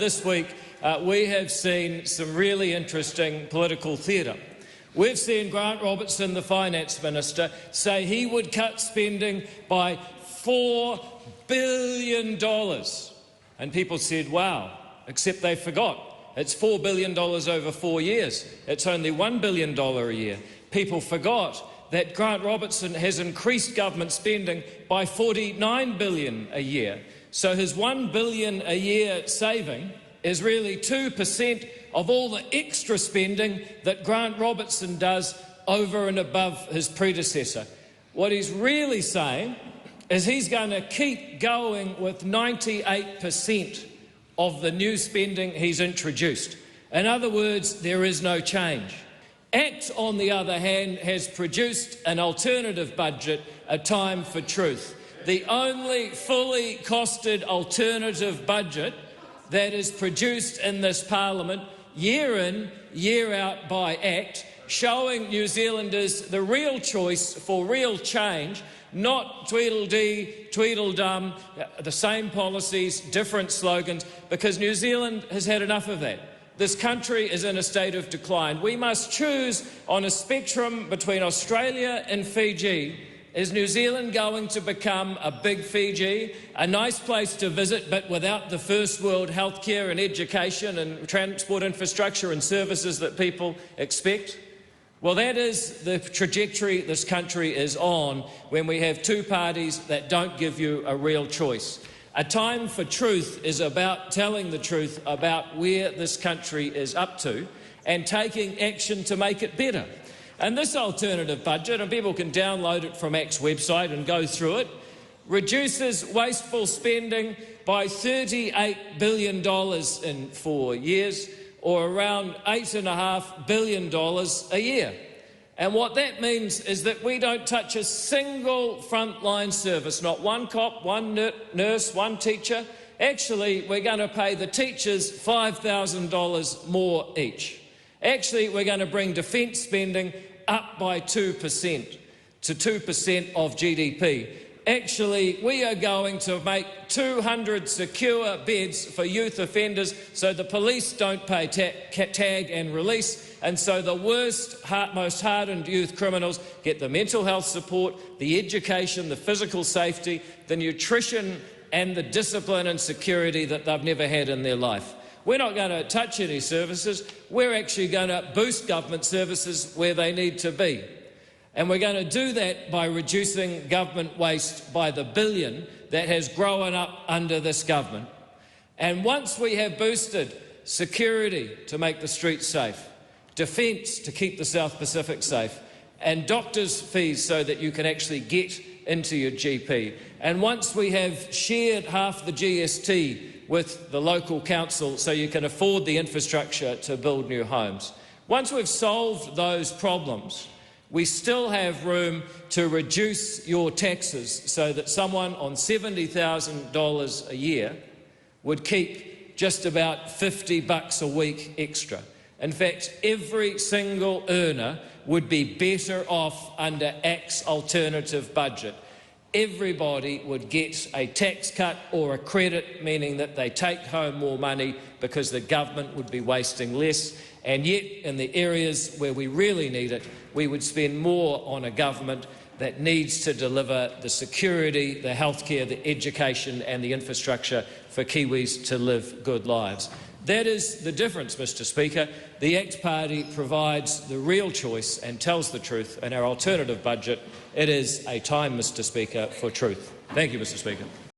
this week we have seen some really interesting political theatre. We've seen Grant Robertson, the Finance Minister, say he would cut spending by $4 billion. And people said, wow, except they forgot. It's $4 billion over 4 years. It's only $1 billion a year. People forgot that Grant Robertson has increased government spending by $49 billion a year. So his $1 billion a year saving is really 2% of all the extra spending that Grant Robertson does over and above his predecessor. What he's really saying is he's going to keep going with 98% of the new spending he's introduced. In other words, there is no change. ACT, on the other hand, has produced an alternative budget, A Time for Truth, the only fully costed alternative budget that is produced in this parliament year in, year out by ACT, showing New Zealanders the real choice for real change, not Tweedledee, Tweedledum, the same policies, different slogans, because New Zealand has had enough of that. This country is in a state of decline. We must choose on a spectrum between Australia and Fiji. Is New Zealand going to become a big Fiji, a nice place to visit, but without the first world healthcare and education and transport infrastructure and services that people expect? Well, that is the trajectory this country is on when we have two parties that don't give you a real choice. A Time for Truth is about telling the truth about where this country is up to and taking action to make it better. And this alternative budget, and people can download it from ACT's website and go through it, reduces wasteful spending by $38 billion in 4 years, or around $8.5 billion a year. And what that means is that we don't touch a single frontline service, not one cop, one nurse, one teacher. Actually, we're going to pay the teachers $5,000 more each. Actually, we're going to bring defence spending up by 2% to 2% of GDP. Actually, we are going to make 200 secure beds for youth offenders so the police don't pay tag and release, and so the worst, most hardened youth criminals get the mental health support, the education, the physical safety, the nutrition and the discipline and security that they've never had in their life. We're not going to touch any services. We're actually going to boost government services where they need to be. And we're going to do that by reducing government waste by the billion that has grown up under this government. And once we have boosted security to make the streets safe, defence to keep the South Pacific safe, and doctors' fees so that you can actually get into your GP, and once we have shared half the GST with the local council so you can afford the infrastructure to build new homes. Once we've solved those problems, we still have room to reduce your taxes so that someone on $70,000 a year would keep just about $50 a week extra. In fact, every single earner would be better off under ACT's alternative budget. Everybody would get a tax cut or a credit, meaning that they take home more money because the government would be wasting less. And yet, in the areas where we really need it, we would spend more on a government that needs to deliver the security, the healthcare, the education and the infrastructure for Kiwis to live good lives. That is the difference, Mr Speaker. The ACT Party provides the real choice and tells the truth. In our alternative budget, it is a time, Mr Speaker, for truth. Thank you, Mr Speaker.